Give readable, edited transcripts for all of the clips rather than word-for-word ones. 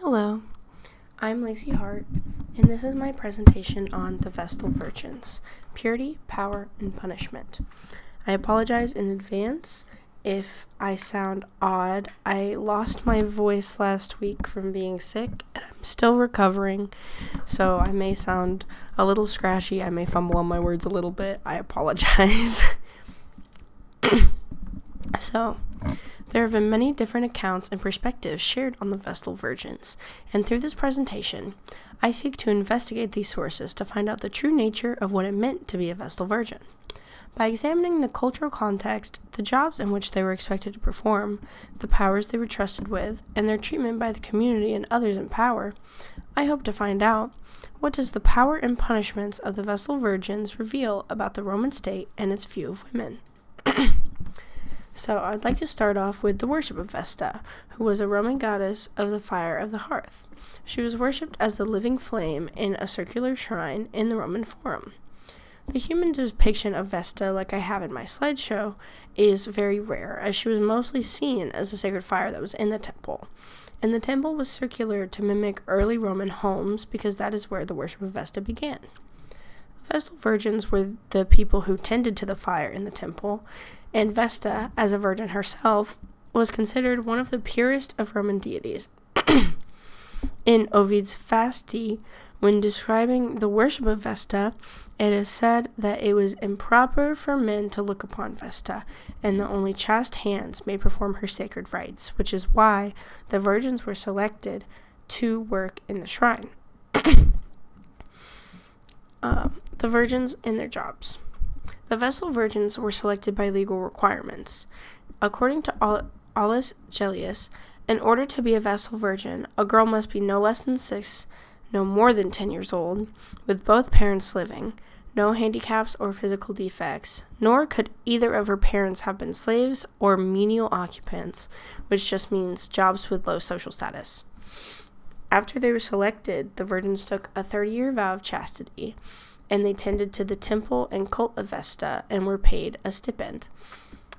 Hello, I'm Lacey Hart, and this is my presentation on the Vestal Virgins, Purity, Power, and Punishment. I apologize in advance if I sound odd. I lost my voice last week from being sick, and I'm still recovering, so I may sound a little scratchy. I may fumble on my words a little bit. I apologize. So, there have been many different accounts and perspectives shared on the Vestal Virgins, and through this presentation, I seek to investigate these sources to find out the true nature of what it meant to be a Vestal Virgin. By examining the cultural context, the jobs in which they were expected to perform, the powers they were trusted with, and their treatment by the community and others in power, I hope to find out what does the power and punishments of the Vestal Virgins reveal about the Roman state and its view of women. So I'd like to start off with the worship of Vesta, who was a Roman goddess of the fire of the hearth. She was worshipped as the living flame in a circular shrine in the Roman Forum. The human depiction of Vesta, like I have in my slideshow, is very rare, as she was mostly seen as a sacred fire that was in the temple. And the temple was circular to mimic early Roman homes, because that is where the worship of Vesta began. The Vestal Virgins were the people who tended to the fire in the temple, and Vesta, as a virgin herself, was considered one of the purest of Roman deities. In Ovid's Fasti, when describing the worship of Vesta, it is said that it was improper for men to look upon Vesta, and that only chaste hands may perform her sacred rites, which is why the virgins were selected to work in the shrine. The virgins and their jobs. The Vestal Virgins were selected by legal requirements. According to Aulus Gellius, in order to be a Vestal Virgin, a girl must be no less than 6, no more than 10 years old, with both parents living, no handicaps or physical defects, nor could either of her parents have been slaves or menial occupants, which just means jobs with low social status. After they were selected, the virgins took a 30-year vow of chastity, and they tended to the temple and cult of Vesta and were paid a stipend.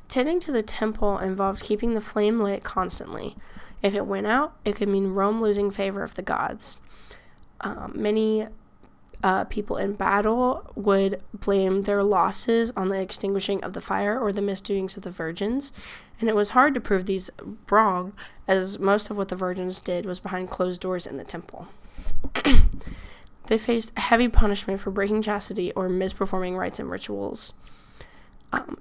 Tending to the temple involved keeping the flame lit constantly. If it went out, it could mean Rome losing favor of the gods. Many people in battle would blame their losses on the extinguishing of the fire or the misdoings of the virgins, and it was hard to prove these wrong, as most of what the virgins did was behind closed doors in the temple. They faced heavy punishment for breaking chastity or misperforming rites and rituals.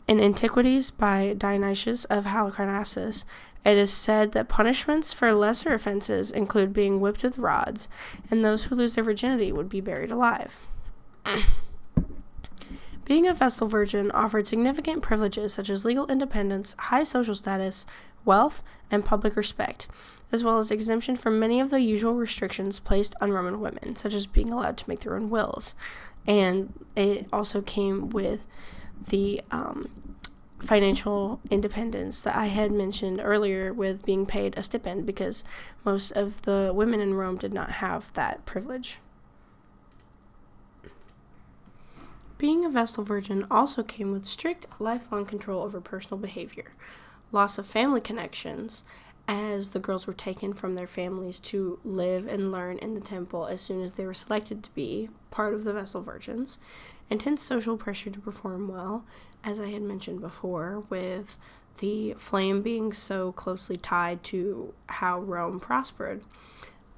In Antiquities by Dionysius of Halicarnassus, it is said that punishments for lesser offenses include being whipped with rods, and those who lose their virginity would be buried alive. Being a Vestal Virgin offered significant privileges such as legal independence, high social status, wealth, and public respect, as well as exemption from many of the usual restrictions placed on Roman women, such as being allowed to make their own wills. And it also came with the financial independence that I had mentioned earlier, with being paid a stipend, because most of the women in Rome did not have that privilege. Being a Vestal Virgin also came with strict lifelong control over personal behavior, loss of family connections, as the girls were taken from their families to live and learn in the temple as soon as they were selected to be part of the Vestal Virgins, intense social pressure to perform well, as I had mentioned before, with the flame being so closely tied to how Rome prospered,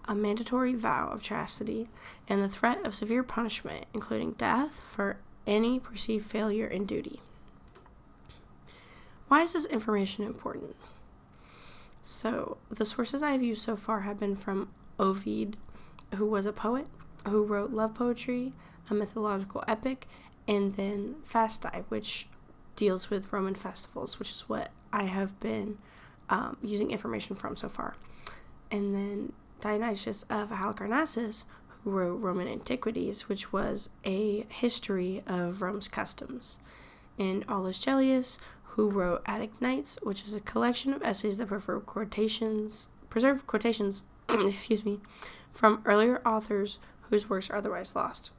a mandatory vow of chastity, and the threat of severe punishment, including death, for any perceived failure in duty. Why is this information important? So, the sources I have used so far have been from Ovid, who was a poet, who wrote love poetry, a mythological epic, and then Fasti, which deals with Roman festivals, which is what I have been using information from so far. And then Dionysius of Halicarnassus, who wrote Roman Antiquities, which was a history of Rome's customs. And Aulus Gellius, who wrote Attic Nights, which is a collection of essays that preserve quotations, from earlier authors whose works are otherwise lost.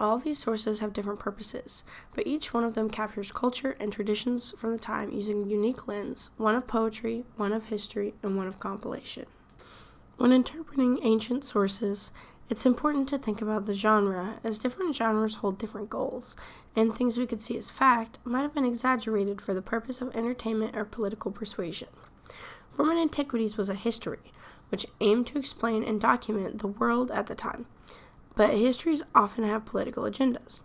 All of these sources have different purposes, but each one of them captures culture and traditions from the time using a unique lens, one of poetry, one of history, and one of compilation. When interpreting ancient sources, it's important to think about the genre, as different genres hold different goals, and things we could see as fact might have been exaggerated for the purpose of entertainment or political persuasion. Roman antiquities was a history, which aimed to explain and document the world at the time, but histories often have political agendas.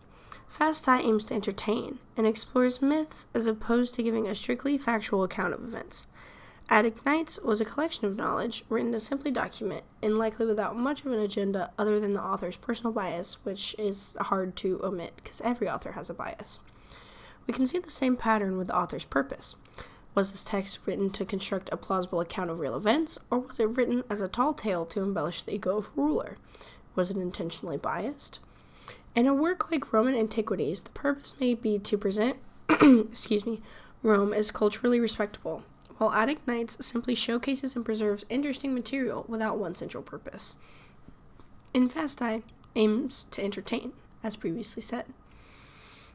Vestal aims to entertain and explores myths as opposed to giving a strictly factual account of events. Attic Nights was a collection of knowledge written to simply document, and likely without much of an agenda other than the author's personal bias, which is hard to omit because every author has a bias. We can see the same pattern with the author's purpose. Was this text written to construct a plausible account of real events, or was it written as a tall tale to embellish the ego of a ruler? Was it intentionally biased? In a work like Roman Antiquities, the purpose may be to present Rome as culturally respectable, while Attic Nights simply showcases and preserves interesting material without one central purpose. In Vestal aims to entertain, as previously said.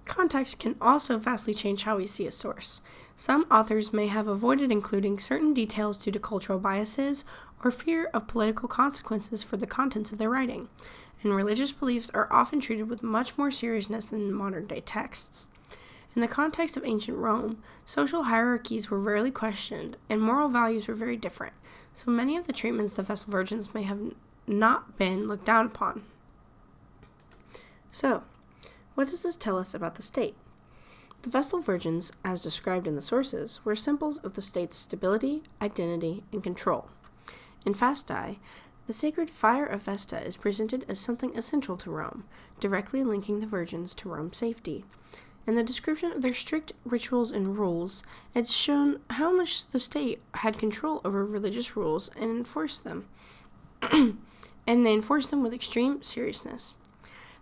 Context can also vastly change how we see a source. Some authors may have avoided including certain details due to cultural biases or fear of political consequences for the contents of their writing, and religious beliefs are often treated with much more seriousness than modern-day texts. In the context of ancient Rome, social hierarchies were rarely questioned, and moral values were very different, so many of the treatments of Vestal virgins may have not been looked down upon. So, what does this tell us about the state? The Vestal virgins, as described in the sources, were symbols of the state's stability, identity, and control. In Vestal, the sacred fire of Vesta is presented as something essential to Rome, directly linking the virgins to Rome's safety. In the description of their strict rituals and rules, it's shown how much the state had control over religious rules and enforced them, and they enforced them with extreme seriousness.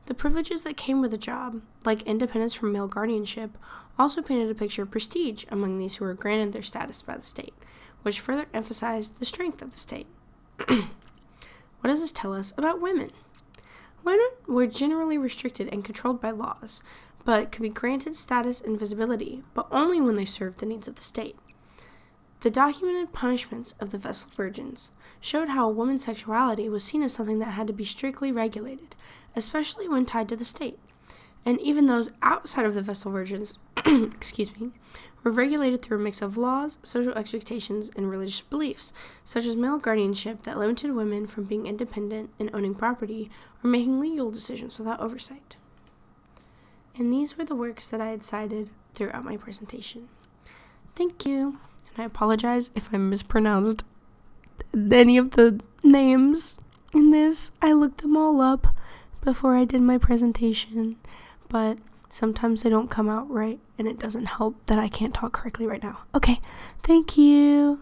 The privileges that came with the job, like independence from male guardianship, also painted a picture of prestige among these who were granted their status by the state, which further emphasized the strength of the state. What does this tell us about women? Women were generally restricted and controlled by laws, but could be granted status and visibility, but only when they served the needs of the state. The documented punishments of the Vestal virgins showed how a woman's sexuality was seen as something that had to be strictly regulated, especially when tied to the state. And even those outside of the Vestal virgins, were regulated through a mix of laws, social expectations, and religious beliefs, such as male guardianship that limited women from being independent and owning property or making legal decisions without oversight. And these were the works that I had cited throughout my presentation. Thank you. I apologize if I mispronounced any of the names in this. I looked them all up before I did my presentation, but sometimes they don't come out right, and it doesn't help that I can't talk correctly right now. Okay, thank you.